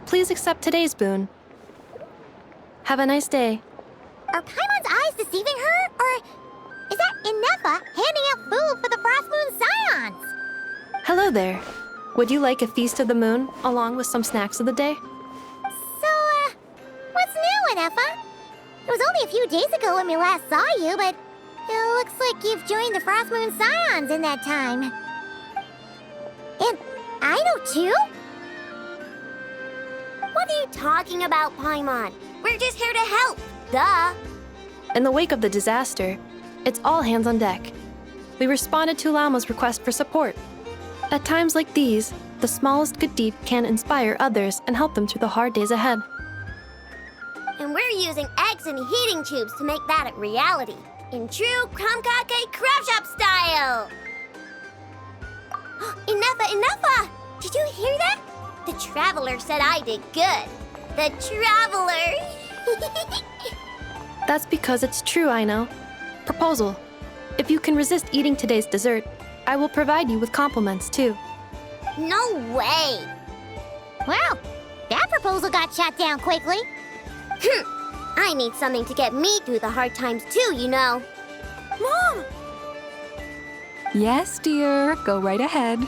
Please accept today's boon. Have a nice day. Are Paimon's eyes deceiving her? Or is that Inefa handing out food for the Frost Moon Scions? Hello there. Would you like a feast of the moon, along with some snacks of the day? So, what's new, Inefa? It was only a few days ago when we last saw you, but it looks like you've joined the Frost Moon Scions in that time. And I know too? What are you talking about, Paimon? We're just here to help, duh. In the wake of the disaster, it's all hands on deck. We responded to Lama's request for support. At times like these, the smallest good deed can inspire others and help them through the hard days ahead. And we're using eggs and heating tubes to make that a reality, in true Krumkake craft shop style! Inefa! Did you hear that? The Traveler said I did good. The Traveler! That's because it's true, I know. Proposal. If you can resist eating today's dessert, I will provide you with compliments, too. No way! Well, that proposal got shot down quickly. I need something to get me through the hard times, too, you know. Mom! Yes, dear. Go right ahead.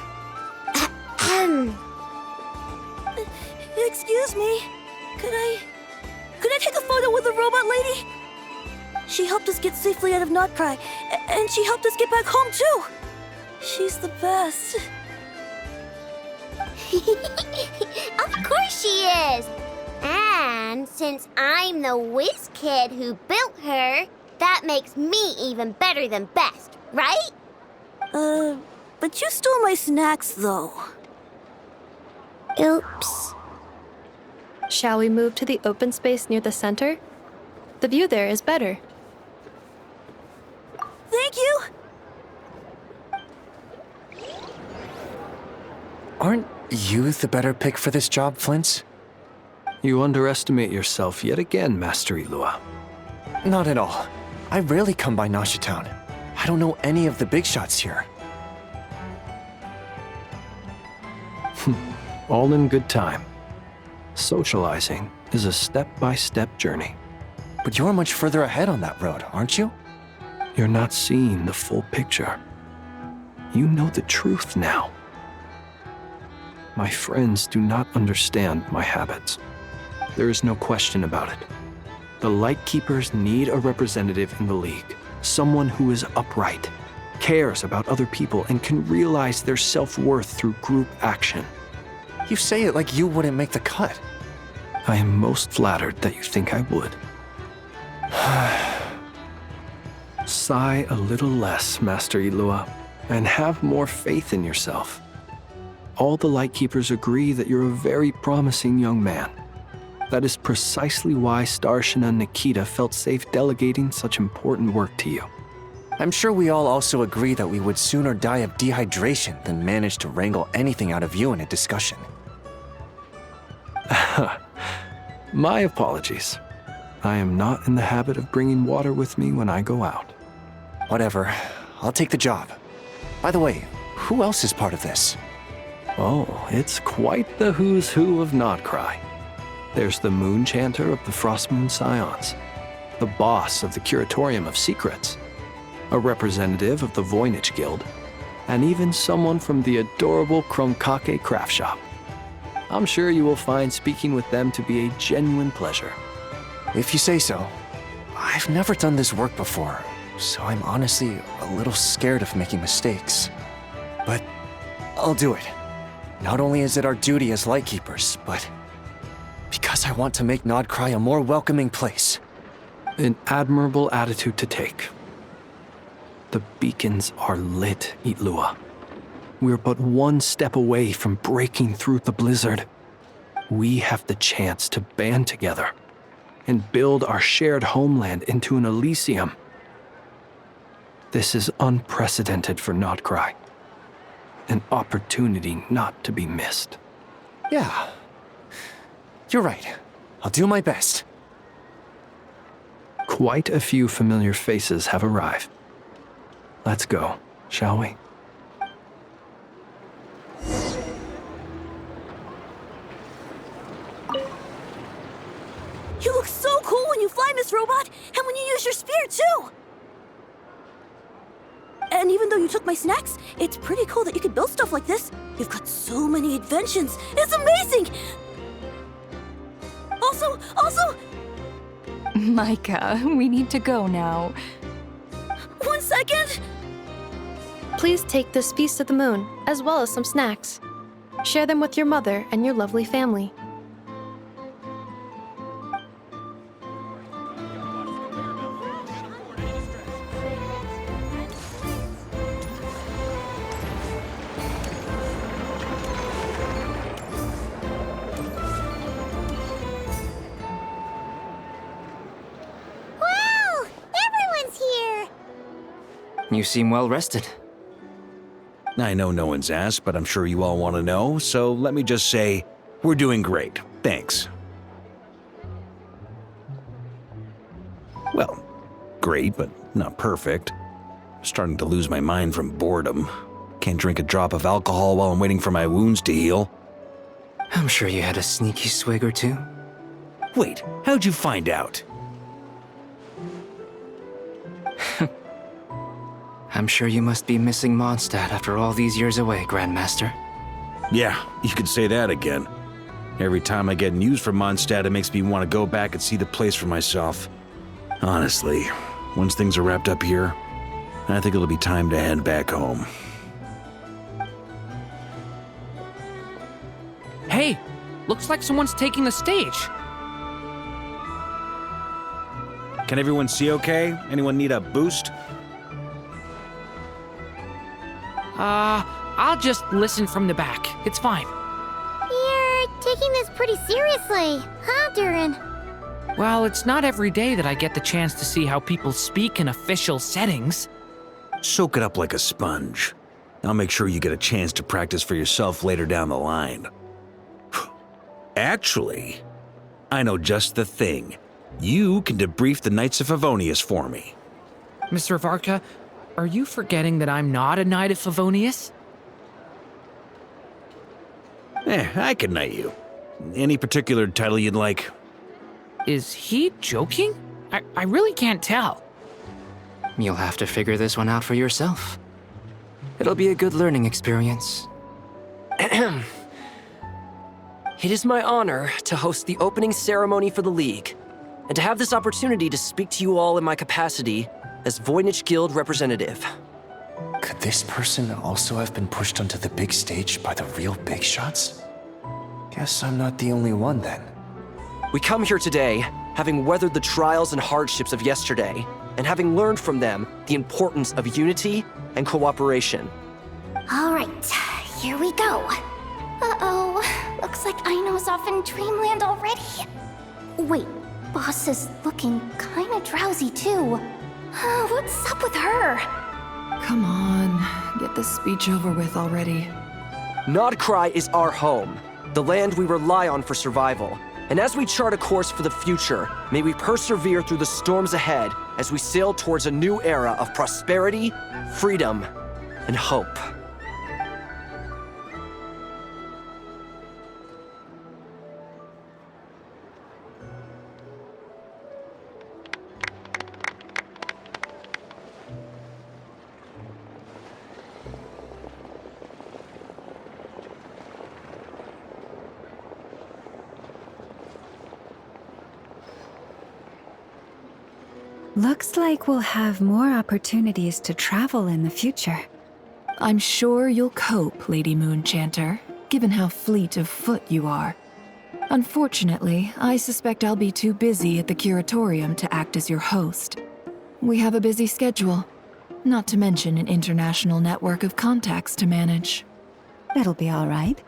Excuse me. Could I take a photo with the robot lady? She helped us get safely out of Notcry, and she helped us get back home too. She's the best. Of course she is. And since I'm the whiz kid who built her, that makes me even better than best, right? But you stole my snacks though. Oops. Shall we move to the open space near the center? The view there is better. Thank you. Aren't you the better pick for this job, Flint's? You underestimate yourself yet again, Master Ilua. Not at all. I rarely come by Nasha Town. I don't know any of the big shots here. All in good time. Socializing is a step-by-step journey. But you're much further ahead on that road, aren't you? You're not seeing the full picture. You know the truth now. My friends do not understand my habits. There is no question about it. The Lightkeepers need a representative in the League. Someone who is upright, cares about other people, and can realize their self-worth through group action. You say it like you wouldn't make the cut. I am most flattered that you think I would. Sigh a little less, Master Ilua, and have more faith in yourself. All the Lightkeepers agree that you're a very promising young man. That is precisely why Starshina Nikita felt safe delegating such important work to you. I'm sure we all also agree that we would sooner die of dehydration than manage to wrangle anything out of you in a discussion. My apologies. I am not in the habit of bringing water with me when I go out. Whatever. I'll take the job. By the way, who else is part of this? Oh, it's quite the who's who of Notcry. There's the Moon Chanter of the Frost Moon Scions, the boss of the Curatorium of Secrets, a representative of the Voynich Guild, and even someone from the adorable Krumkake craft shop. I'm sure you will find speaking with them to be a genuine pleasure. If you say so. I've never done this work before, so I'm honestly a little scared of making mistakes. But I'll do it. Not only is it our duty as Lightkeepers, but because I want to make Notcry a more welcoming place. An admirable attitude to take. The beacons are lit, Ilua. We're but one step away from breaking through the blizzard. We have the chance to band together and build our shared homeland into an Elysium. This is unprecedented for Notcry. An opportunity not to be missed. Yeah. You're right. I'll do my best. Quite a few familiar faces have arrived. Let's go, shall we? too! And even though you took my snacks, it's pretty cool that you could build stuff like this. You've got so many inventions. It's amazing! Also, Micah, we need to go now. 1 second! Please take this Feast of the Moon, as well as some snacks. Share them with your mother and your lovely family. Wow! Everyone's here! You seem well rested. I know no one's asked, but I'm sure you all want to know, so let me just say, we're doing great. Thanks. Well, great, but not perfect. Starting to lose my mind from boredom. Can't drink a drop of alcohol while I'm waiting for my wounds to heal. I'm sure you had a sneaky swig or two. Wait, how'd you find out? I'm sure you must be missing Mondstadt after all these years away, Grandmaster. Yeah, you could say that again. Every time I get news from Mondstadt, it makes me want to go back and see the place for myself. Honestly, once things are wrapped up here, I think it'll be time to head back home. Hey, looks like someone's taking the stage. Can everyone see okay? Anyone need a boost? I'll just listen from the back. It's fine. You're taking this pretty seriously, huh, Durin? Well, it's not every day that I get the chance to see how people speak in official settings. Soak it up like a sponge. I'll make sure you get a chance to practice for yourself later down the line. Actually, I know just the thing. You can debrief the Knights of Favonius for me. Mr. Varka, are you forgetting that I'm not a Knight of Favonius? I can knight you. Any particular title you'd like? Is he joking? I really can't tell. You'll have to figure this one out for yourself. It'll be a good learning experience. It is my honor to host the opening ceremony for the League, and to have this opportunity to speak to you all in my capacity as Voynich Guild representative. Could this person also have been pushed onto the big stage by the real big shots? Guess I'm not the only one then. We come here today, having weathered the trials and hardships of yesterday, and having learned from them the importance of unity and cooperation. All right, here we go. Uh-oh, looks like Aino's off in Dreamland already. Wait, Boss is looking kinda drowsy too. What's up with her? Come on, get this speech over with already. Nodcry is our home, the land we rely on for survival. And as we chart a course for the future, may we persevere through the storms ahead as we sail towards a new era of prosperity, freedom, and hope. Looks like we'll have more opportunities to travel in the future. I'm sure you'll cope, Lady Moonchanter, given how fleet of foot you are. Unfortunately, I suspect I'll be too busy at the curatorium to act as your host. We have a busy schedule, not to mention an international network of contacts to manage. It'll be all right.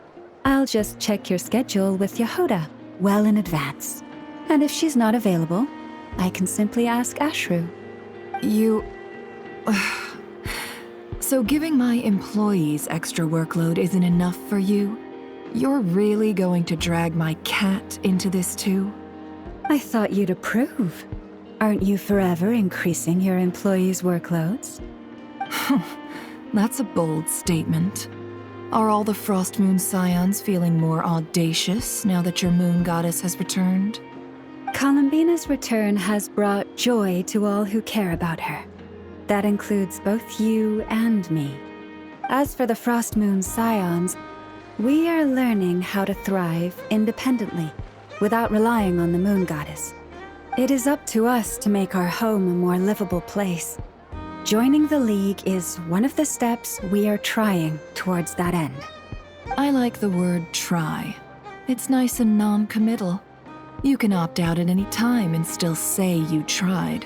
I'll just check your schedule with Yehoda well in advance. And if she's not available, I can simply ask Ashru. You... So giving my employees extra workload isn't enough for you? You're really going to drag my cat into this too? I thought you'd approve. Aren't you forever increasing your employees' workloads? That's a bold statement. Are all the Frostmoon Scions feeling more audacious now that your moon goddess has returned? Columbina's return has brought joy to all who care about her. That includes both you and me. As for the Frost Moon Scions, we are learning how to thrive independently, without relying on the Moon Goddess. It is up to us to make our home a more livable place. Joining the League is one of the steps we are trying towards that end. I like the word try. It's nice and non-committal. You can opt out at any time and still say you tried.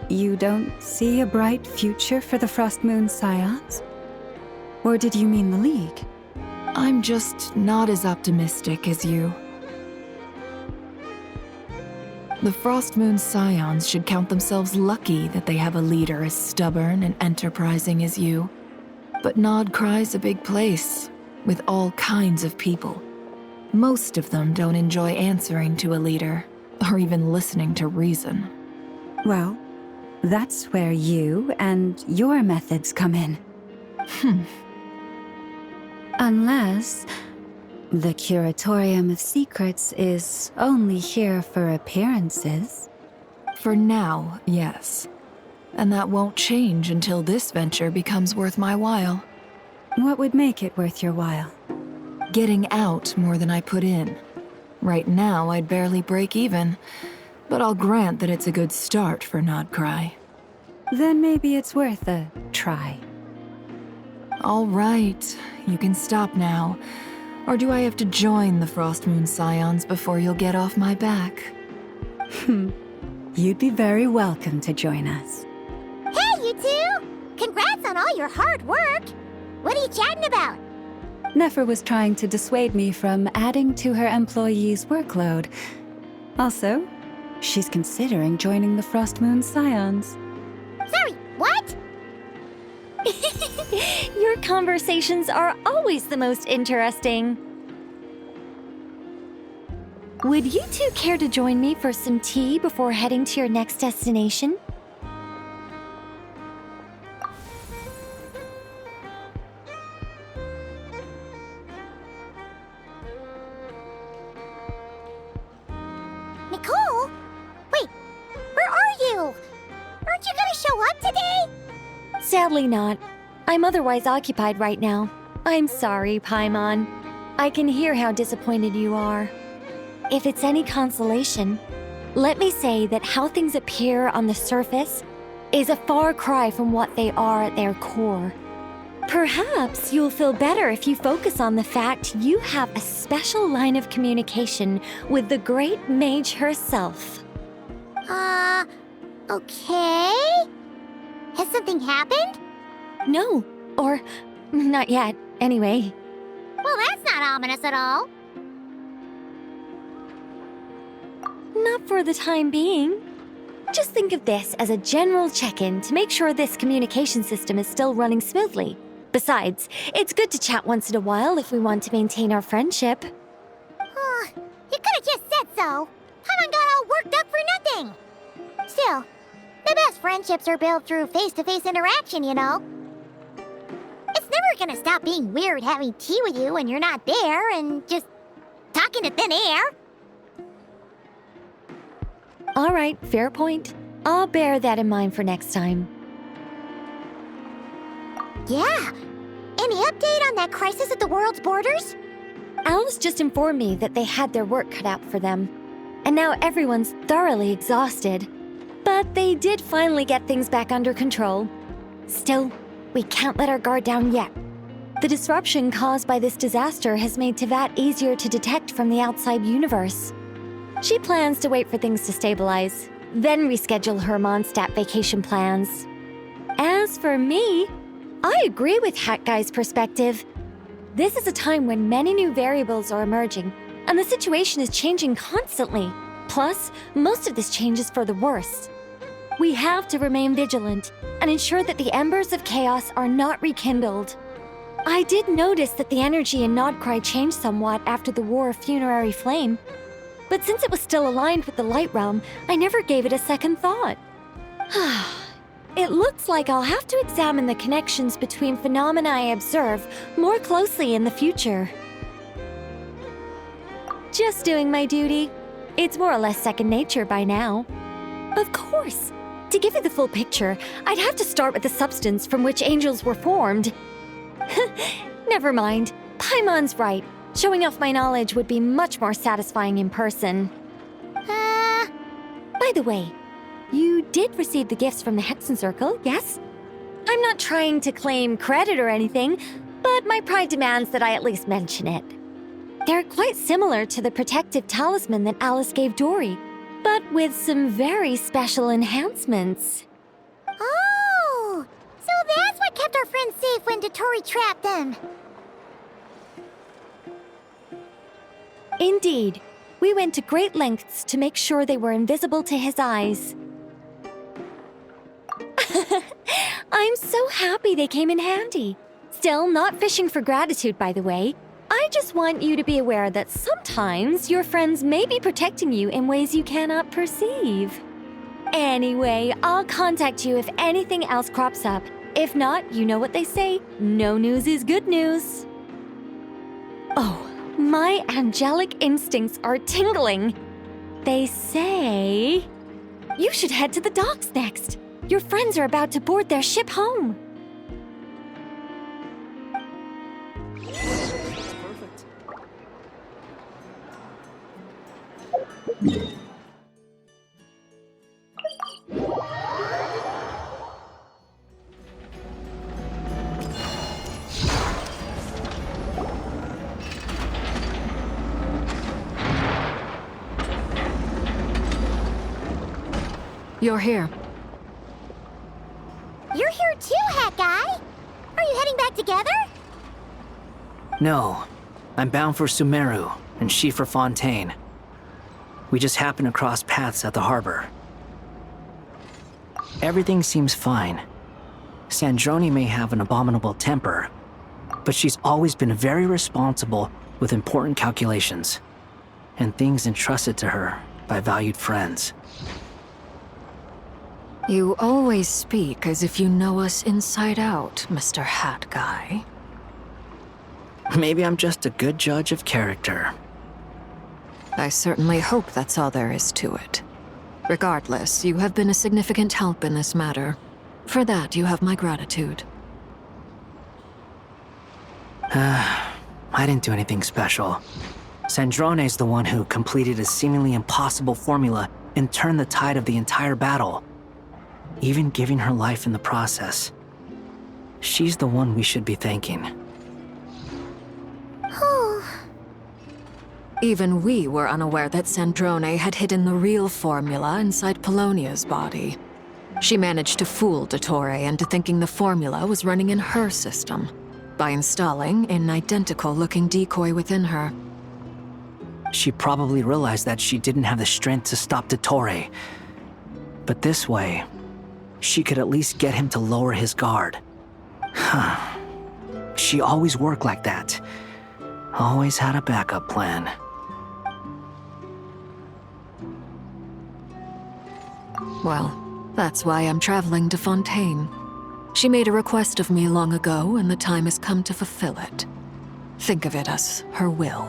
You don't see a bright future for the Frost Moon Scions? Or did you mean the League? I'm just not as optimistic as you. The Frost Moon Scions should count themselves lucky that they have a leader as stubborn and enterprising as you. But Nodcry's a big place, with all kinds of people. Most of them don't enjoy answering to a leader, or even listening to reason. Well, that's where you and your methods come in. Unless the Curatorium of Secrets is only here for appearances. For now, yes. And that won't change until this venture becomes worth my while. What would make it worth your while? Getting out more than I put in. Right now, I'd barely break even, but I'll grant that it's a good start for Nodcry. Then maybe it's worth a try. All right, you can stop now. Or do I have to join the Frost Moon Scions before you'll get off my back? You'd be very welcome to join us. Hey, you two! Congrats on all your hard work! What are you chatting about? Nefer was trying to dissuade me from adding to her employees' workload. Also, she's considering joining the Frost Moon Scions. Sorry, what? Your conversations are always the most interesting. Would you two care to join me for some tea before heading to your next destination? Nicole? Wait, where are you? Aren't you gonna show up today? Sadly not. I'm otherwise occupied right now. I'm sorry, Paimon. I can hear how disappointed you are. If it's any consolation, let me say that how things appear on the surface is a far cry from what they are at their core. Perhaps you'll feel better if you focus on the fact you have a special line of communication with the great mage herself. Okay? Has something happened? No, or not yet, anyway. Well, that's not ominous at all. Not for the time being. Just think of this as a general check-in to make sure this communication system is still running smoothly. Besides, it's good to chat once in a while if we want to maintain our friendship. You could have just said so. Paimon got all worked up for nothing. Still, the best friendships are built through face-to-face interaction, you know. It's never gonna stop being weird having tea with you when you're not there and just talking to thin air. All right, fair point. I'll bear that in mind for next time. Yeah. Any update on that crisis at the world's borders? Alice just informed me that they had their work cut out for them. And now everyone's thoroughly exhausted. But they did finally get things back under control. Still, we can't let our guard down yet. The disruption caused by this disaster has made Tevat easier to detect from the outside universe. She plans to wait for things to stabilize, then reschedule her Mondstadt vacation plans. As for me, I agree with Hat Guy's perspective. This is a time when many new variables are emerging, and the situation is changing constantly. Plus, most of this change is for the worse. We have to remain vigilant and ensure that the embers of chaos are not rekindled. I did notice that the energy in Nodcry changed somewhat after the War of Funerary Flame, but since it was still aligned with the Light Realm, I never gave it a second thought. It looks like I'll have to examine the connections between phenomena I observe more closely in the future. Just doing my duty. It's more or less second nature by now. Of course. To give you the full picture, I'd have to start with the substance from which angels were formed. Never mind. Paimon's right. Showing off my knowledge would be much more satisfying in person. By the way, you did receive the gifts from the Hexen Circle, yes? I'm not trying to claim credit or anything, but my pride demands that I at least mention it. They're quite similar to the protective talisman that Alice gave Dory, but with some very special enhancements. Oh! So that's what kept our friends safe when Dotori trapped them. Indeed. We went to great lengths to make sure they were invisible to his eyes. I'm so happy they came in handy. Still, not fishing for gratitude, by the way. I just want you to be aware that sometimes your friends may be protecting you in ways you cannot perceive. Anyway, I'll contact you if anything else crops up. If not, you know what they say, no news is good news. Oh, my angelic instincts are tingling. They say you should head to the docks next. Your friends are about to board their ship home. Perfect. You're here. You're here too, Hat Guy! Are you heading back together? No. I'm bound for Sumeru, and she for Fontaine. We just happened to cross paths at the harbor. Everything seems fine. Sandrone may have an abominable temper, but she's always been very responsible with important calculations, and things entrusted to her by valued friends. You always speak as if you know us inside out, Mr. Hat Guy. Maybe I'm just a good judge of character. I certainly hope that's all there is to it. Regardless, you have been a significant help in this matter. For that, you have my gratitude. I didn't do anything special. Sandrone's the one who completed a seemingly impossible formula and turned the tide of the entire battle, even giving her life in the process. She's the one we should be thanking. Even we were unaware that Sandrone had hidden the real formula inside Polonia's body. She managed to fool Dottore into thinking the formula was running in her system by installing an identical-looking decoy within her. She probably realized that she didn't have the strength to stop Dottore. But this way, she could at least get him to lower his guard. She always worked like that. Always had a backup plan. Well, that's why I'm traveling to Fontaine. She made a request of me long ago, and the time has come to fulfill it. Think of it as her will.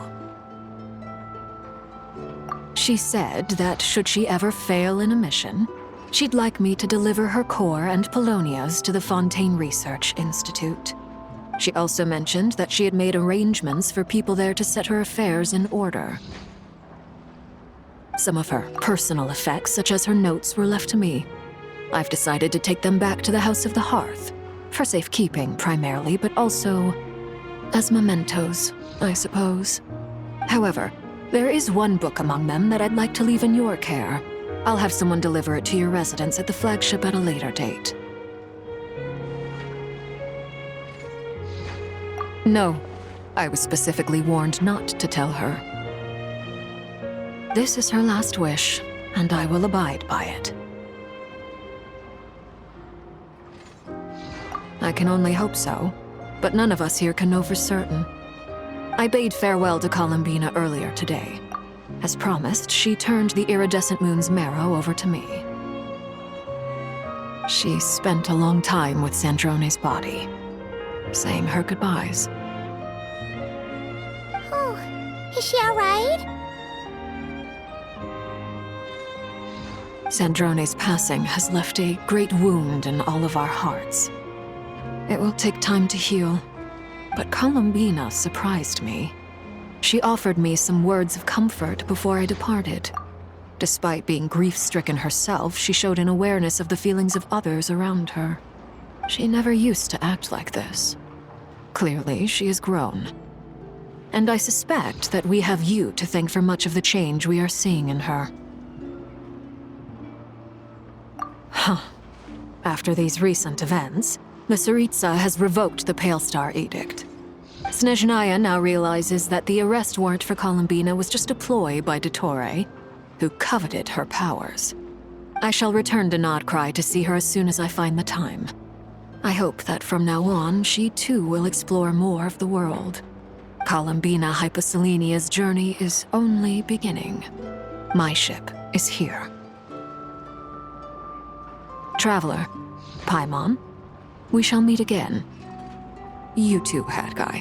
She said that should she ever fail in a mission, she'd like me to deliver her core and Polonia's to the Fontaine Research Institute. She also mentioned that she had made arrangements for people there to set her affairs in order. Some of her personal effects, such as her notes, were left to me. I've decided to take them back to the House of the Hearth, for safekeeping primarily, but also as mementos, I suppose. However, there is one book among them that I'd like to leave in your care. I'll have someone deliver it to your residence at the flagship at a later date. No, I was specifically warned not to tell her. This is her last wish, and I will abide by it. I can only hope so, but none of us here can know for certain. I bade farewell to Columbina earlier today. As promised, she turned the iridescent moon's marrow over to me. She spent a long time with Sandrone's body, saying her goodbyes. Oh, is she all right? Sandrone's passing has left a great wound in all of our hearts. It will take time to heal, but Columbina surprised me. She offered me some words of comfort before I departed. Despite being grief-stricken herself, she showed an awareness of the feelings of others around her. She never used to act like this. Clearly, she has grown. And I suspect that we have you to thank for much of the change we are seeing in her. Huh. After these recent events, the Tsaritsa has revoked the Pale Star Edict. Snezhnaya now realizes that the arrest warrant for Columbina was just a ploy by Dottore, who coveted her powers. I shall return to Nodcry to see her as soon as I find the time. I hope that from now on, she too will explore more of the world. Columbina Hyposelenia's journey is only beginning. My ship is here. Traveler, Paimon, we shall meet again. You too, Hat Guy.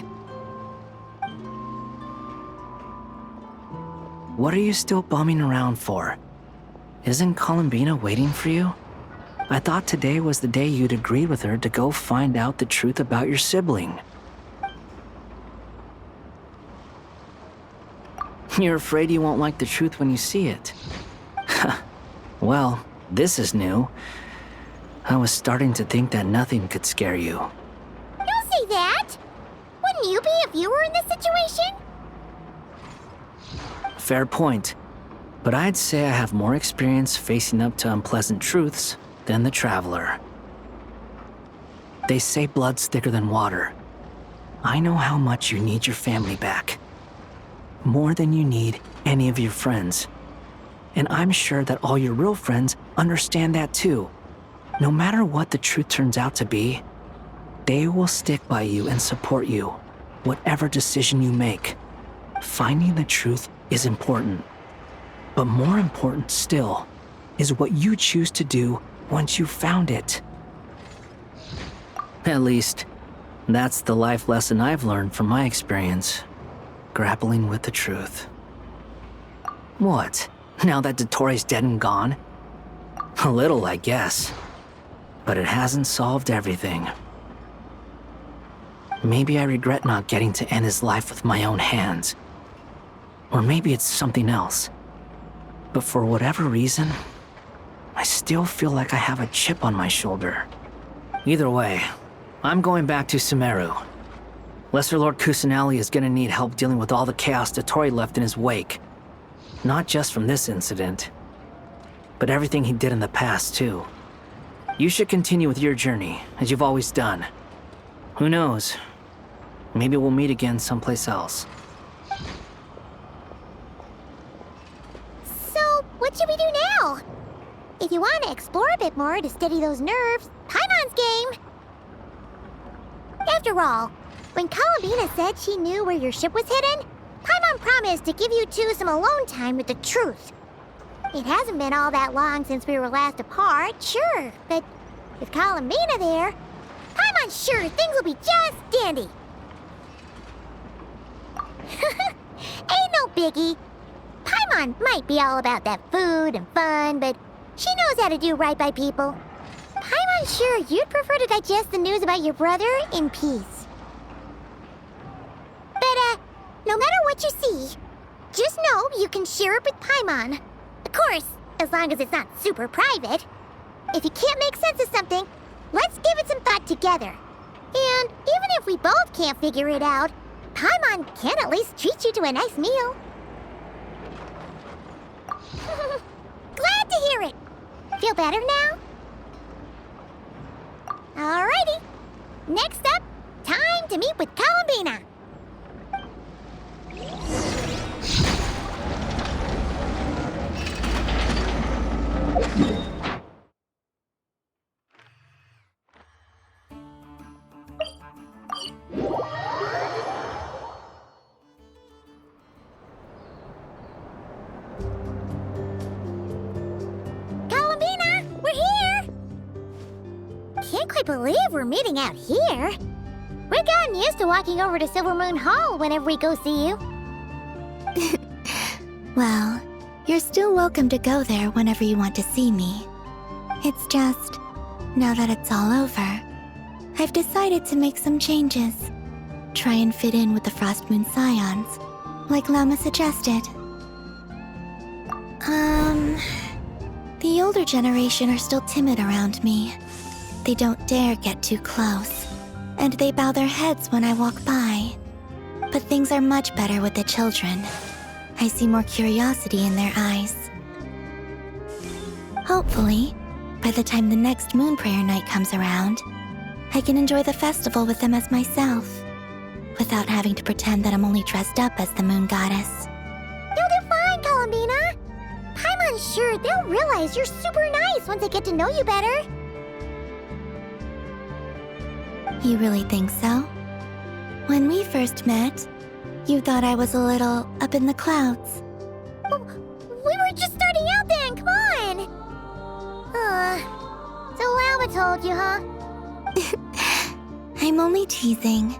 What are you still bumming around for? Isn't Columbina waiting for you? I thought today was the day you'd agreed with her to go find out the truth about your sibling. You're afraid you won't like the truth when you see it. Well, this is new. I was starting to think that nothing could scare you. Don't say that! Wouldn't you be if you were in this situation? Fair point. But I'd say I have more experience facing up to unpleasant truths than the Traveler. They say blood's thicker than water. I know how much you need your family back. More than you need any of your friends. And I'm sure that all your real friends understand that too. No matter what the truth turns out to be, they will stick by you and support you, whatever decision you make. Finding the truth is important. But more important still is what you choose to do once you've found it. At least, that's the life lesson I've learned from my experience, grappling with the truth. What? Now that Dottore's dead and gone? A little, I guess. But it hasn't solved everything. Maybe I regret not getting to end his life with my own hands. Or maybe it's something else. But for whatever reason, I still feel like I have a chip on my shoulder. Either way, I'm going back to Sumeru. Lesser Lord Kusanali is gonna need help dealing with all the chaos Dottore left in his wake. Not just from this incident, but everything he did in the past, too. You should continue with your journey, as you've always done. Who knows? Maybe we'll meet again someplace else. So, what should we do now? If you want to explore a bit more to steady those nerves, Paimon's game! After all, when Columbina said she knew where your ship was hidden, Paimon promised to give you two some alone time with the truth. It hasn't been all that long since we were last apart, sure, but with Columbina there, Paimon's sure things will be just dandy. Ain't no biggie. Paimon might be all about that food and fun, but she knows how to do right by people. Paimon's sure you'd prefer to digest the news about your brother in peace. But, no matter what you see, just know you can share it with Paimon. Of course, as long as it's not super private. If you can't make sense of something, let's give it some thought together. And even if we both can't figure it out, Paimon can at least treat you to a nice meal. Glad to hear it. Feel better now? Alrighty. Next up, time to meet with Columbina. Columbina, we're here! Can't quite believe we're meeting out here. We've gotten used to walking over to Silver Moon Hall whenever we go see you. Well, You're still welcome to go there whenever you want to see me. It's just, now that it's all over, I've decided to make some changes. Try and fit in with the Frost Moon Scions, like Llama suggested. The older generation are still timid around me. They don't dare get too close, and they bow their heads when I walk by. But things are much better with the children. I see more curiosity in their eyes. Hopefully, by the time the next Moon Prayer Night comes around, I can enjoy the festival with them as myself, without having to pretend that I'm only dressed up as the Moon Goddess. You'll do fine, Columbina. Paimon's sure they'll realize you're super nice once they get to know you better. You really think so? When we first met, you thought I was a little up in the clouds. We were just starting out then, come on! So Llama told you, huh? I'm only teasing.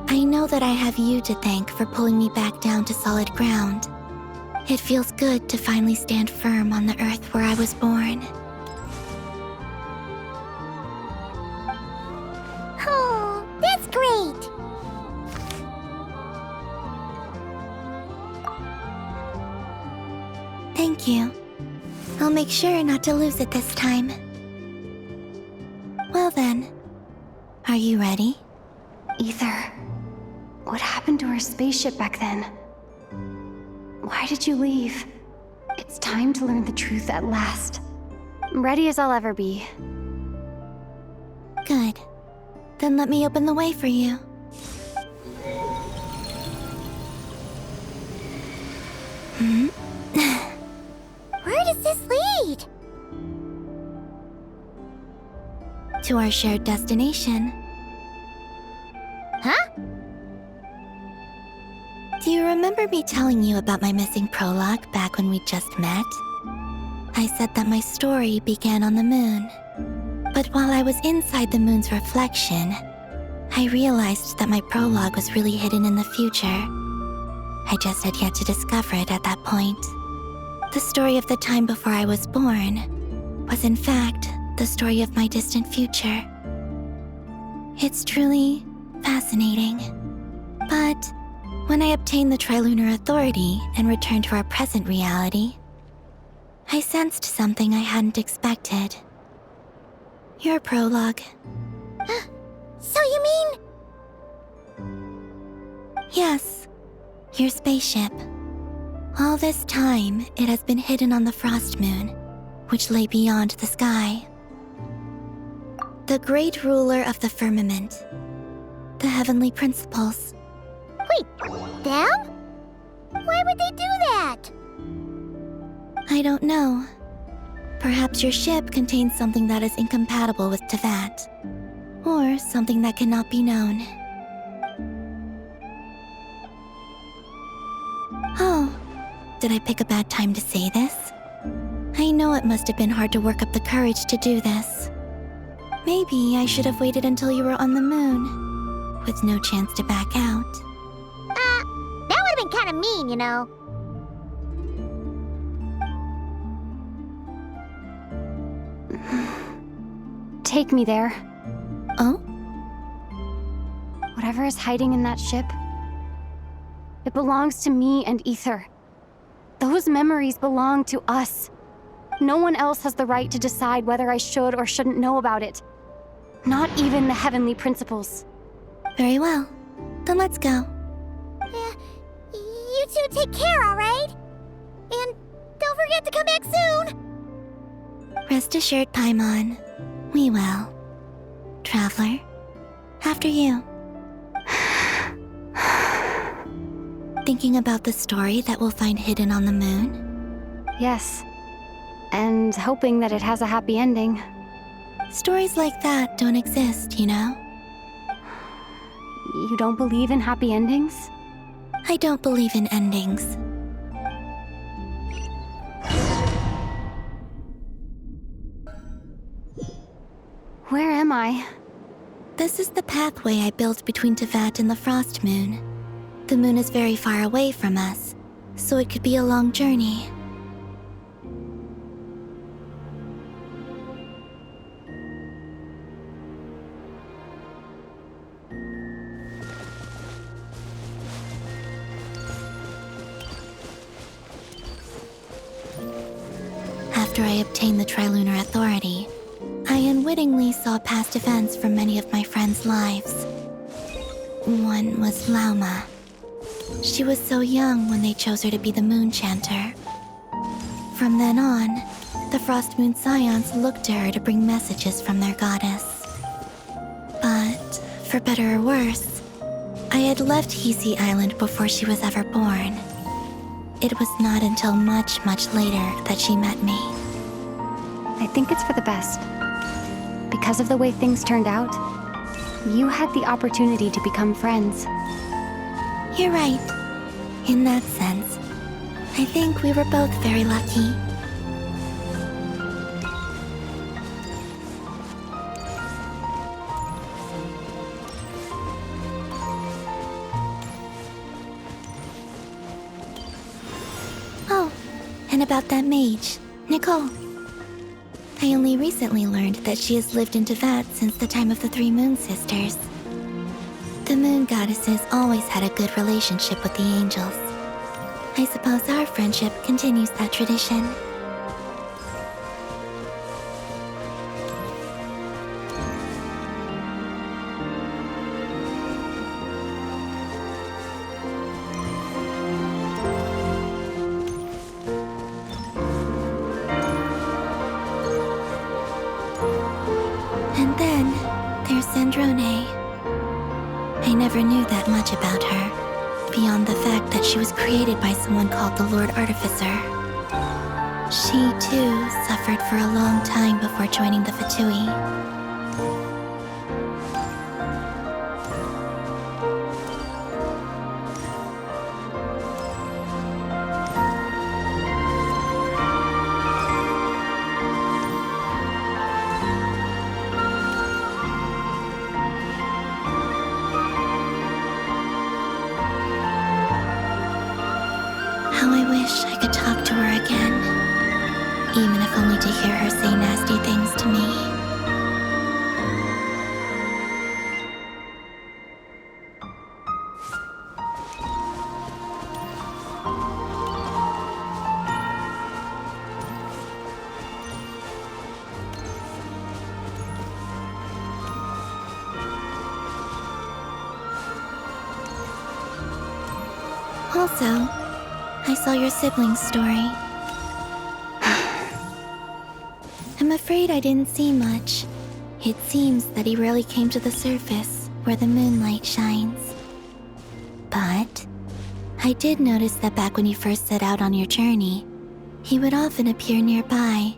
I know that I have you to thank for pulling me back down to solid ground. It feels good to finally stand firm on the earth where I was born. Oh, that's great! Thank you. I'll make sure not to lose it this time. Well then, are you ready? Ether, what happened to our spaceship back then? Why did you leave? It's time to learn the truth at last. Ready as I'll ever be. Good. Then let me open the way for you. Where does this lead? To our shared destination. Huh? Do you remember me telling you about my missing prologue back when we just met? I said that my story began on the moon. But while I was inside the moon's reflection, I realized that my prologue was really hidden in the future. I just had yet to discover it at that point. The story of the time before I was born was in fact the story of my distant future. It's truly fascinating. But when I obtained the Trilunar Authority and returned to our present reality, I sensed something I hadn't expected. Your prologue. So you mean... Yes, your spaceship. All this time, it has been hidden on the Frost Moon, which lay beyond the sky. The great ruler of the firmament. The heavenly principles. Wait, them? Why would they do that? I don't know. Perhaps your ship contains something that is incompatible with Tevat. Or something that cannot be known. Oh, did I pick a bad time to say this? I know it must have been hard to work up the courage to do this. Maybe I should have waited until you were on the moon, with no chance to back out. That would have been kind of mean, you know. Take me there. Oh? Whatever is hiding in that ship, it belongs to me and Ether. Those memories belong to us. No one else has the right to decide whether I should or shouldn't know about it. Not even the heavenly principles. Very well. Then let's go. You two take care, alright? And don't forget to come back soon! Rest assured, Paimon. We will. Traveler, after you. Thinking about the story that we'll find hidden on the moon? Yes. And hoping that it has a happy ending. Stories like that don't exist, you know? You don't believe in happy endings? I don't believe in endings. Where am I? This is the pathway I built between Tevat and the Frost Moon. The moon is very far away from us, so it could be a long journey. after I obtained the Trilunar Authority, I unwittingly saw past events from many of my friends' lives. One was Lauma. She was so young when they chose her to be the Moon Chanter. From then on, the Frost Moon Scions looked to her to bring messages from their goddess. But, for better or worse, I had left Hisi Island before she was ever born. It was not until much, much later that she met me. I think it's for the best. Because of the way things turned out, you had the opportunity to become friends. You're right. In that sense, I think we were both very lucky. Oh, and about that mage, Nicole. I only recently learned that she has lived in Teyvat since the time of the Three Moon Sisters. The Moon Goddesses always had a good relationship with the angels. I suppose our friendship continues that tradition. And then there's Sandrone. I never knew that much about her, beyond the fact that she was created by someone called the Lord Artificer. She, too, suffered for a long time before joining the Fatui. How I wish I could talk to her again, even if only to hear her say nasty things to me. Also, I saw your siblings' story. I'm afraid I didn't see much. It seems that he rarely came to the surface, where the moonlight shines. But I did notice that back when you first set out on your journey, he would often appear nearby,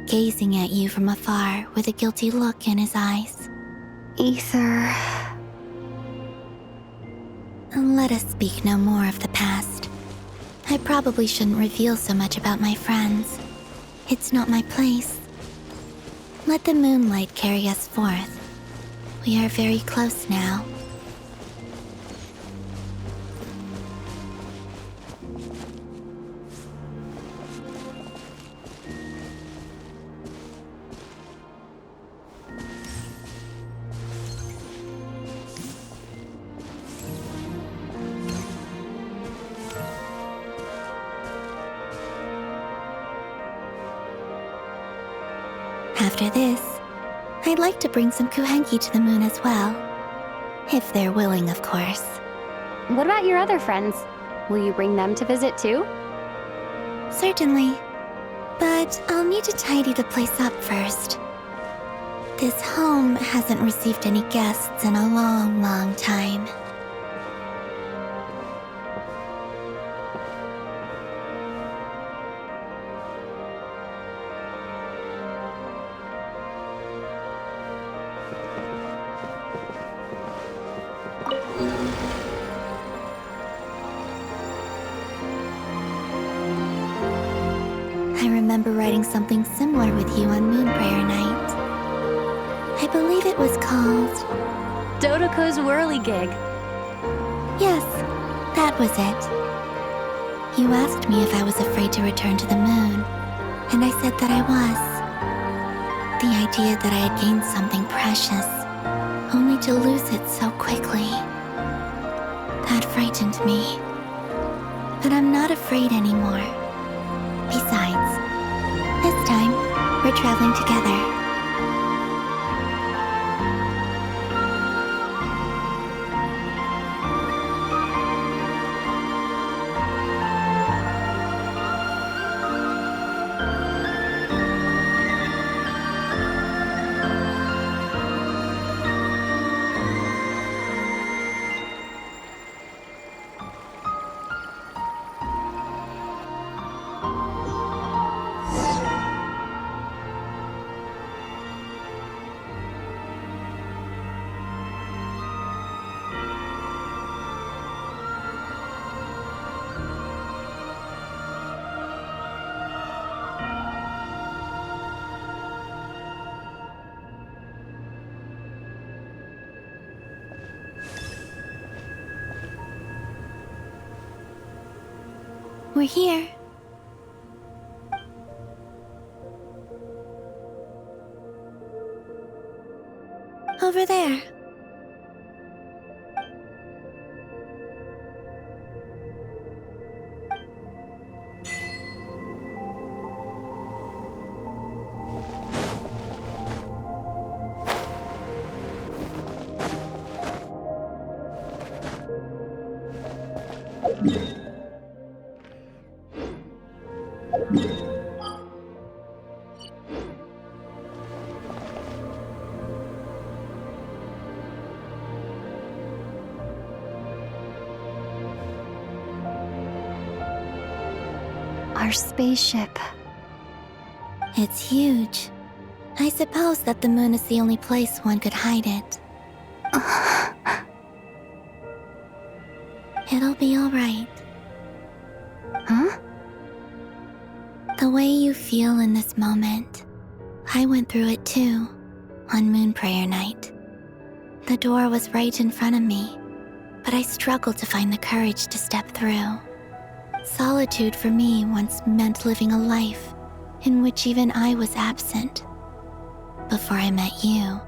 gazing at you from afar with a guilty look in his eyes. Ether. Let us speak no more of the past. I probably shouldn't reveal so much about my friends. It's not my place. Let the moonlight carry us forth. We are very close now. After this, I'd like to bring some Kuhenki to the moon as well. If they're willing, of course. What about your other friends? Will you bring them to visit too? Certainly. But I'll need to tidy the place up first. This home hasn't received any guests in a long, long time. I remember writing something similar with you on Moon Prayer Night. I believe it was called... Dodoko's Whirligig. Yes, that was it. You asked me if I was afraid to return to the moon, and I said that I was. The idea that I had gained something precious, only to lose it so quickly. That frightened me. But I'm not afraid anymore. Besides, this We're traveling together. We're here. Over there. Our spaceship. It's huge. I suppose that the moon is the only place one could hide it. It'll be all right. Huh? The way you feel in this moment, I went through it too, on Moon Prayer Night. The door was right in front of me, but I struggled to find the courage to step through. Solitude for me once meant living a life in which even I was absent. Before I met you,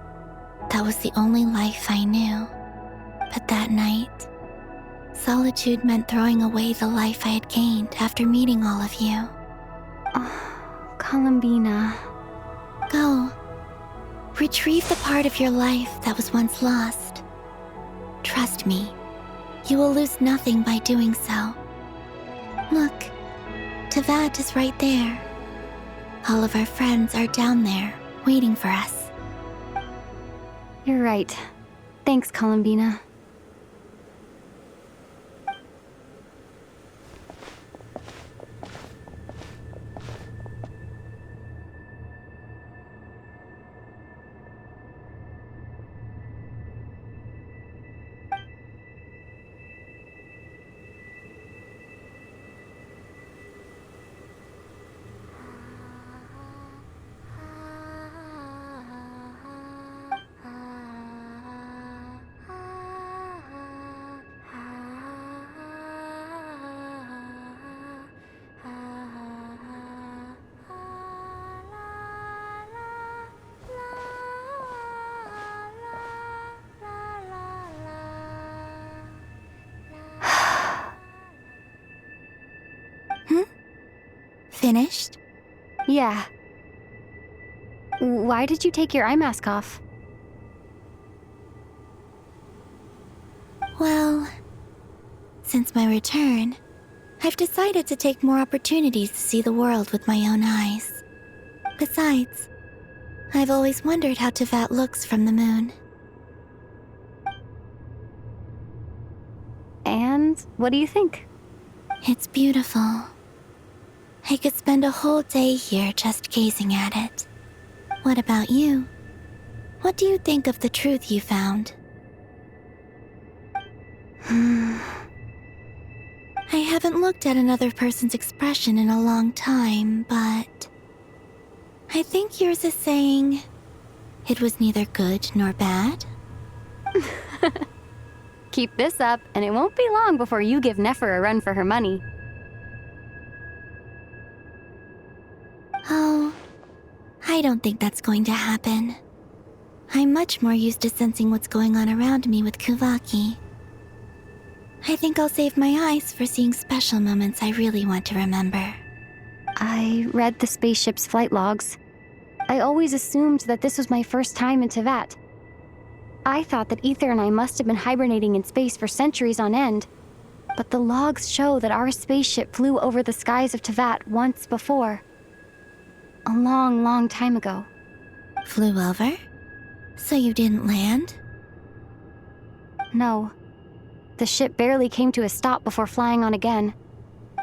that was the only life I knew. But that night, solitude meant throwing away the life I had gained after meeting all of you. Oh, Columbina. Go. Retrieve the part of your life that was once lost. Trust me, you will lose nothing by doing so. Look, Tevat is right there. All of our friends are down there, waiting for us. You're right. Thanks, Columbina. Finished? Yeah. Why did you take your eye mask off? Well, since my return, I've decided to take more opportunities to see the world with my own eyes. Besides, I've always wondered how Tevat looks from the moon. And what do you think? It's beautiful. I could spend a whole day here just gazing at it. What about you? What do you think of the truth you found? I haven't looked at another person's expression in a long time, but I think yours is saying it was neither good nor bad. Keep this up, and it won't be long before you give Nefer a run for her money. Oh, I don't think that's going to happen. I'm much more used to sensing what's going on around me with Kuvaki. I think I'll save my eyes for seeing special moments I really want to remember. I read the spaceship's flight logs. I always assumed that this was my first time in Teyvat. I thought that Ether and I must have been hibernating in space for centuries on end, but the logs show that our spaceship flew over the skies of Teyvat once before. A long, long time ago. Flew over? So you didn't land? No. The ship barely came to a stop before flying on again.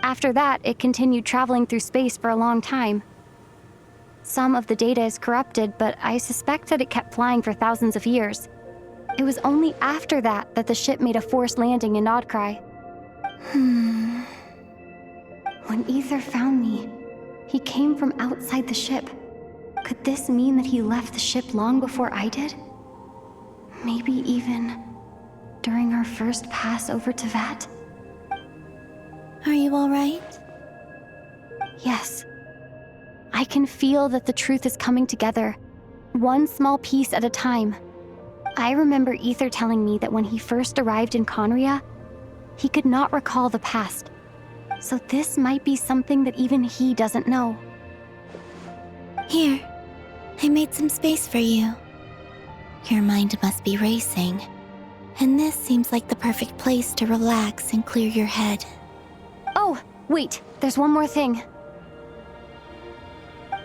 After that, it continued traveling through space for a long time. Some of the data is corrupted, but I suspect that it kept flying for thousands of years. It was only after that that the ship made a forced landing in Nodcry. When Ether found me, he came from outside the ship. Could this mean that he left the ship long before I did? Maybe even during our first pass over Teyvat? Are you alright? Yes. I can feel that the truth is coming together, one small piece at a time. I remember Ether telling me that when he first arrived in Conria, he could not recall the past. So this might be something that even he doesn't know. Here, I made some space for you. Your mind must be racing, and this seems like the perfect place to relax and clear your head. Oh, wait, there's one more thing.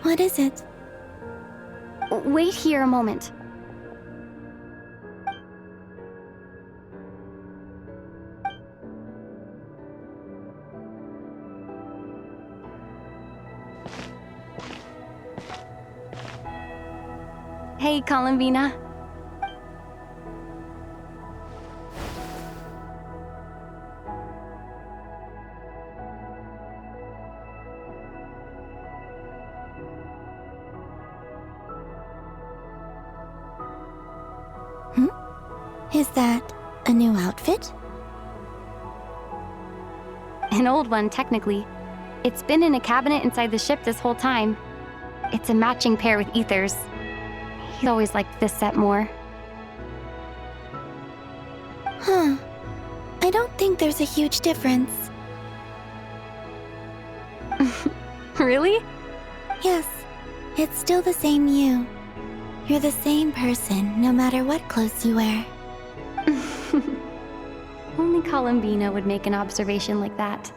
What is it? Wait here a moment. Hey, Columbina. Is that a new outfit? An old one, technically. It's been in a cabinet inside the ship this whole time. It's a matching pair with Ether's. He always liked this set more. I don't think there's a huge difference. Really? Yes, it's still the same you. You're the same person, no matter what clothes you wear. Only Columbina would make an observation like that.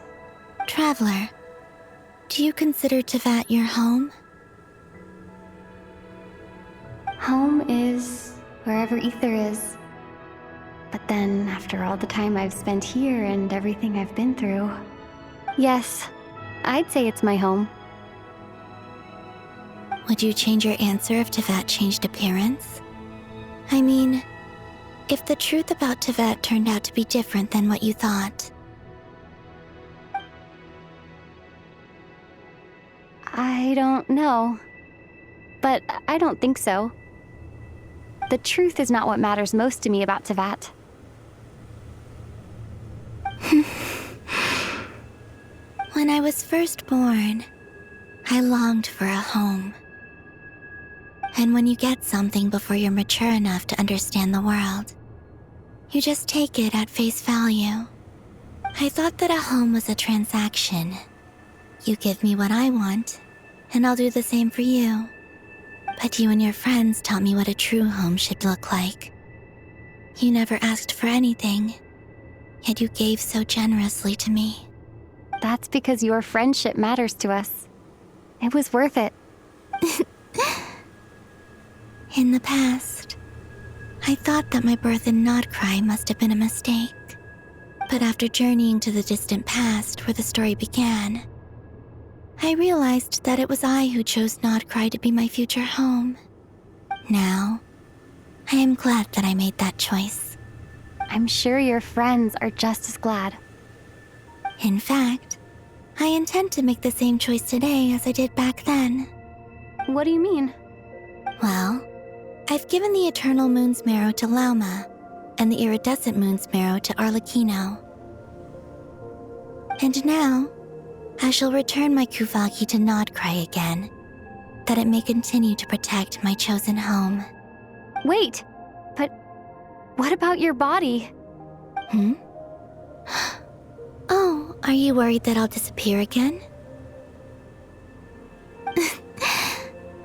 Traveler, do you consider Teyvat your home? Home is wherever Ether is. But then, after all the time I've spent here and everything I've been through, yes, I'd say it's my home. Would you change your answer if Teyvat changed appearance? I mean, if the truth about Teyvat turned out to be different than what you thought. I don't know. But I don't think so. The truth is not what matters most to me about Teyvat. When I was first born, I longed for a home. And when you get something before you're mature enough to understand the world, you just take it at face value. I thought that a home was a transaction. You give me what I want, and I'll do the same for you. But you and your friends taught me what a true home should look like. You never asked for anything, yet you gave so generously to me. That's because your friendship matters to us. It was worth it. In the past, I thought that my birth in Nodcry must have been a mistake. But after journeying to the distant past where the story began, I realized that it was I who chose Nodcry to be my future home. Now, I am glad that I made that choice. I'm sure your friends are just as glad. In fact, I intend to make the same choice today as I did back then. What do you mean? Well, I've given the Eternal Moon's Marrow to Lauma, and the Iridescent Moon's Marrow to Arlecchino. And now, I shall return my Kuvagi to Nodcry again, that it may continue to protect my chosen home. Wait, but what about your body? Oh, are you worried that I'll disappear again?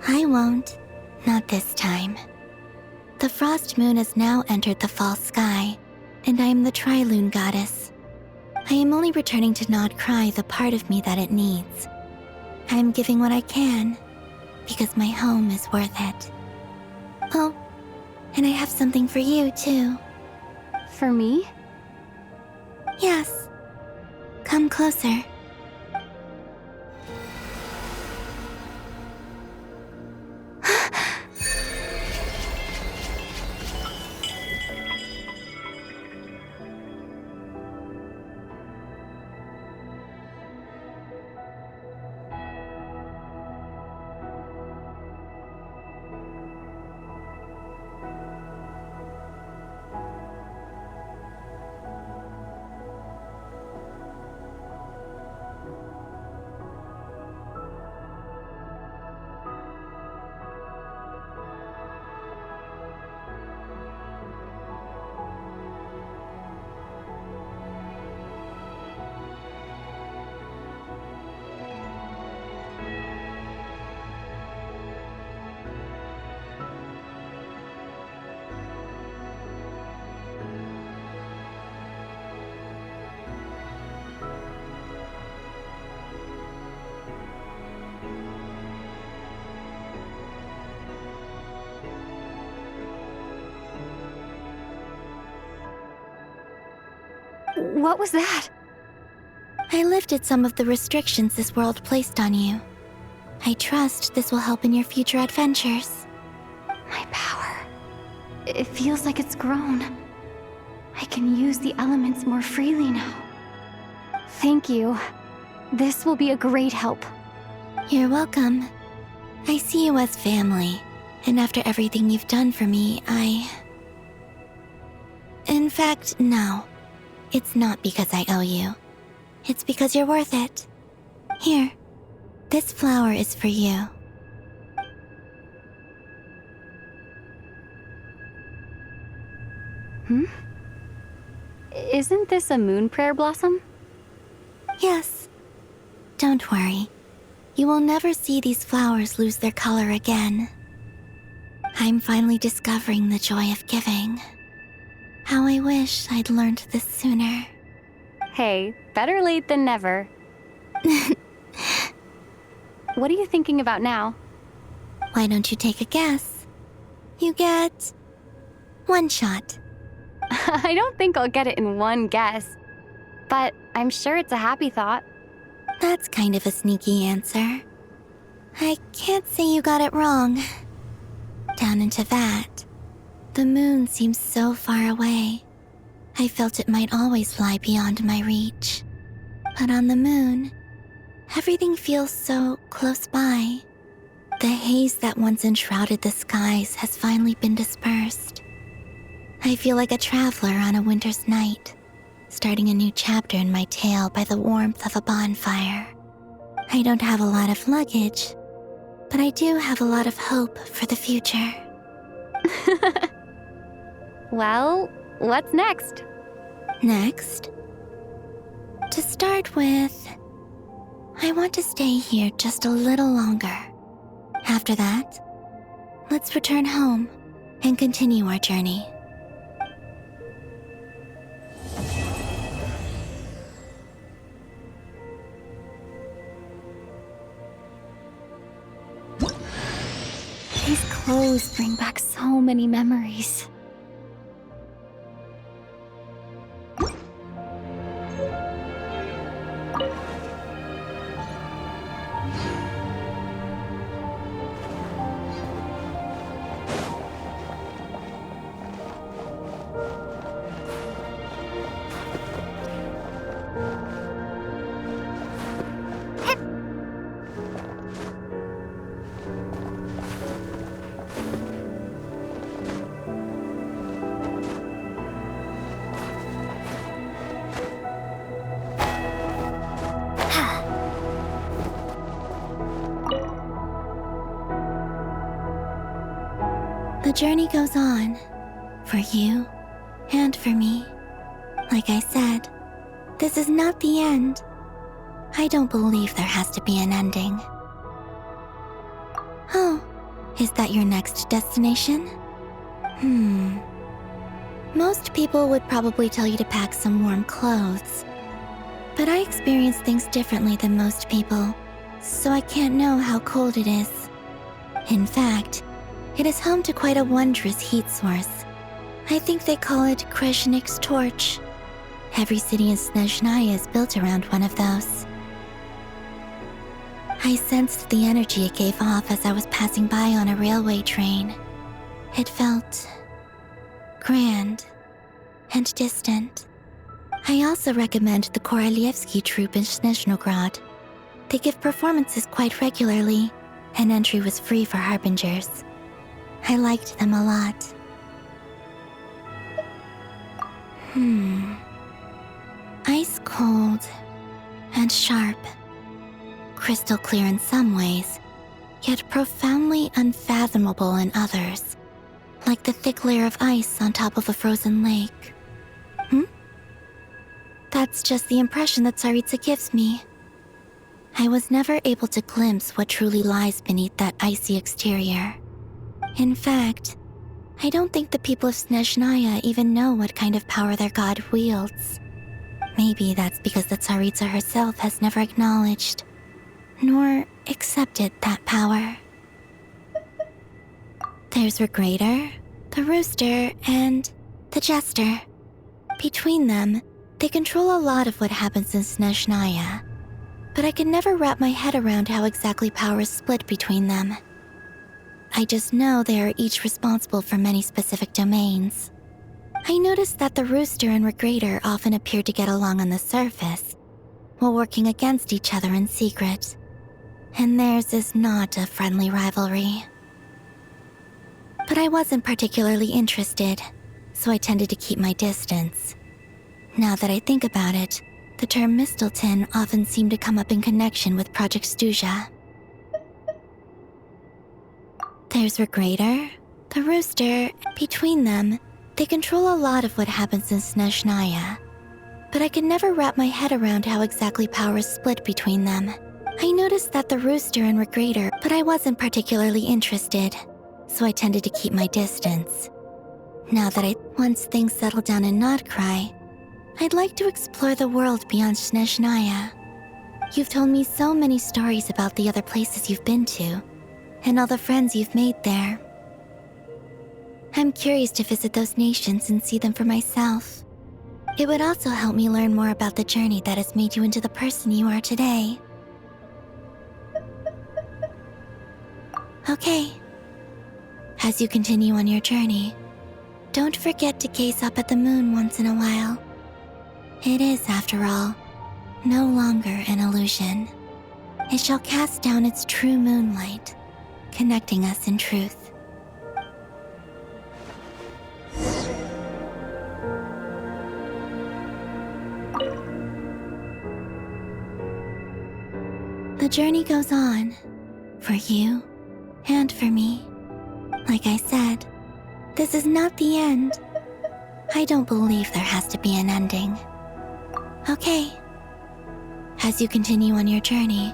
I won't. Not this time. The Frost Moon has now entered the fall sky, and I am the Trilune goddess. I am only returning to not cry the part of me that it needs. I am giving what I can, because my home is worth it. Oh, and I have something for you, too. For me? Yes. Come closer. What was that? I lifted some of the restrictions this world placed on you. I trust this will help in your future adventures. My power. It feels like it's grown. I can use the elements more freely now. Thank you. This will be a great help. You're welcome. I see you as family, and after everything you've done for me, In fact, no. It's not because I owe you. It's because you're worth it. Here, this flower is for you. Isn't this a moon prayer blossom? Yes. Don't worry. You will never see these flowers lose their color again. I'm finally discovering the joy of giving. How I wish I'd learned this sooner. Hey, better late than never. What are you thinking about now? Why don't you take a guess? You get 1 shot. I don't think I'll get it in one guess. But I'm sure it's a happy thought. That's kind of a sneaky answer. I can't say you got it wrong. Down into that, the moon seems so far away. I felt it might always lie beyond my reach. But on the moon, everything feels so close by. The haze that once enshrouded the skies has finally been dispersed. I feel like a traveler on a winter's night, starting a new chapter in my tale by the warmth of a bonfire. I don't have a lot of luggage, but I do have a lot of hope for the future. Well, what's next? Next? To start with, I want to stay here just a little longer. After that, let's return home and continue our journey. These clothes bring back so many memories. The journey goes on, for you and for me. Like I said, this is not the end. I don't believe there has to be an ending. Oh, Is that your next destination? Most people would probably tell you to pack some warm clothes. But I experience things differently than most people, so I can't know how cold it is. In fact, it is home to quite a wondrous heat source. I think they call it Kreshnik's torch. Every city in Snezhnaya is built around one of those. I sensed the energy it gave off as I was passing by on a railway train. It felt grand and distant. I also recommend the Korolievsky troupe in Snezhnograd. They give performances quite regularly, and entry was free for harbingers. I liked them a lot. Ice cold and sharp. Crystal clear in some ways, yet profoundly unfathomable in others. Like the thick layer of ice on top of a frozen lake. That's just the impression that Tsaritsa gives me. I was never able to glimpse what truly lies beneath that icy exterior. In fact, I don't think the people of Snezhnaya even know what kind of power their god wields. Maybe that's because the Tsaritsa herself has never acknowledged, nor accepted that power. There's Regrator, the Rooster, and the Jester. Between them, they control a lot of what happens in Snezhnaya, but I can never wrap my head around how exactly power is split between them. I just know they are each responsible for many specific domains. I noticed that the Rooster and Regrator often appear to get along on the surface, while working against each other in secret, and theirs is not a friendly rivalry. But I wasn't particularly interested, so I tended to keep my distance. Now that I think about it, the term Mistelton often seemed to come up in connection with Project Stuja. There's Regrator, the Rooster. Between them, they control a lot of what happens in Snezhnaya, but I can never wrap my head around how exactly power is split between them. I noticed that the Rooster and Regrator, but I wasn't particularly interested, so I tended to keep my distance. Now that once things settle down in Notcry, I'd like to explore the world beyond Snezhnaya. You've told me so many stories about the other places you've been to, and all the friends you've made there. I'm curious to visit those nations and see them for myself. It would also help me learn more about the journey that has made you into the person you are today. Okay. As you continue on your journey, don't forget to gaze up at the moon once in a while. It is, after all, no longer an illusion. It shall cast down its true moonlight, connecting us in truth. The journey goes on, for you and for me. Like I said, this is not the end. I don't believe there has to be an ending. Okay. As you continue on your journey,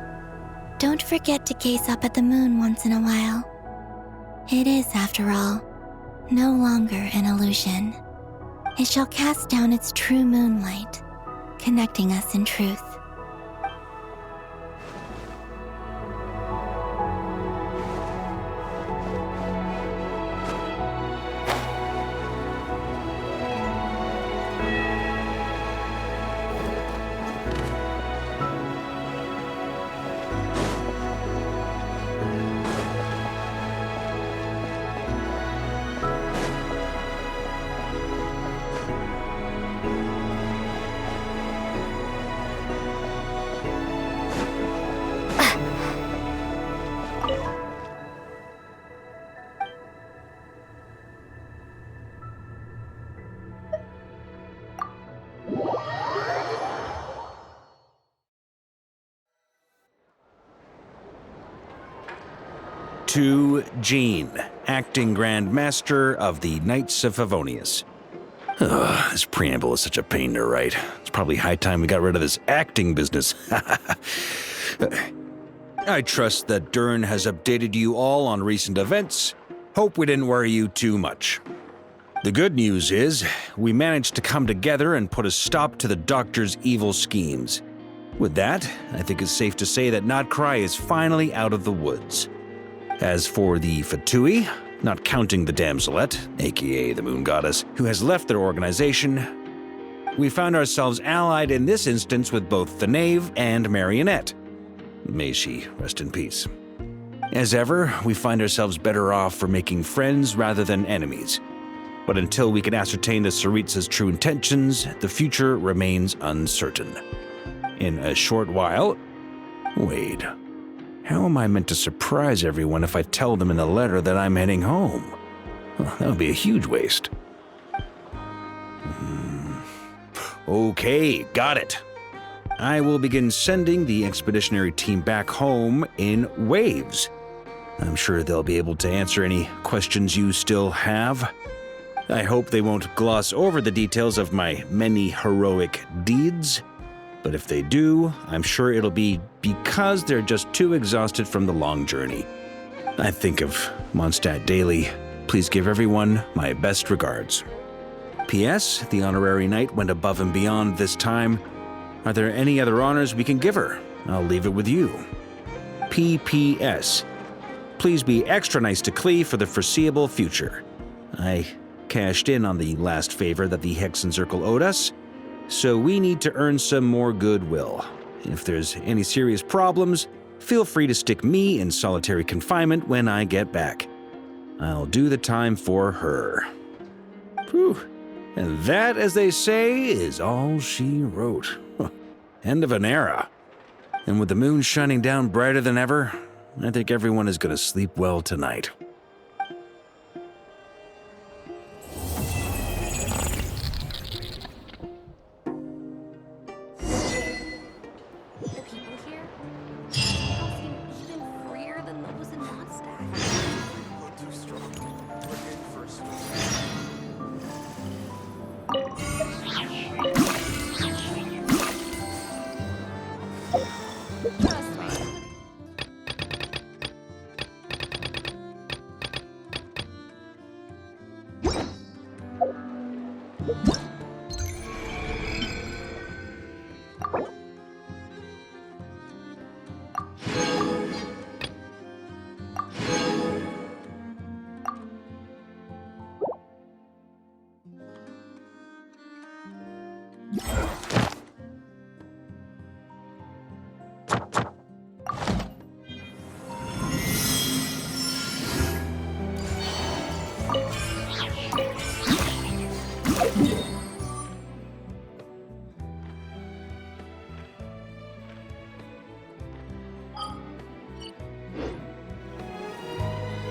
don't forget to gaze up at the moon once in a while. It is, after all, no longer an illusion. It shall cast down its true moonlight, connecting us in truth. To Jean, acting Grand Master of the Knights of Favonius. Ugh, this preamble is such a pain to write. It's probably high time we got rid of this acting business. I trust that Dern has updated you all on recent events. Hope we didn't worry you too much. The good news is, we managed to come together and put a stop to the Doctor's evil schemes. With that, I think it's safe to say that Notcry is finally out of the woods. As for the Fatui, not counting the Damselette, aka the Moon Goddess, who has left their organization, we found ourselves allied in this instance with both the Knave and Marionette. May she rest in peace. As ever, we find ourselves better off for making friends rather than enemies. But until we can ascertain the Tsaritsa's true intentions, the future remains uncertain. In a short while... Wait. How am I meant to surprise everyone if I tell them in the letter that I'm heading home? Well, that would be a huge waste. Okay, got it. I will begin sending the expeditionary team back home in waves. I'm sure they'll be able to answer any questions you still have. I hope they won't gloss over the details of my many heroic deeds. But if they do, I'm sure it'll be because they're just too exhausted from the long journey. I think of Mondstadt daily. Please give everyone my best regards. P.S. The honorary knight went above and beyond this time. Are there any other honors we can give her? I'll leave it with you. P.P.S. Please be extra nice to Klee for the foreseeable future. I cashed in on the last favor that the Hexen Circle owed us, so we need to earn some more goodwill. If there's any serious problems, feel free to stick me in solitary confinement when I get back. I'll do the time for her. Whew. And that, as they say, is all she wrote. End of an era. And with the moon shining down brighter than ever, I think everyone is going to sleep well tonight.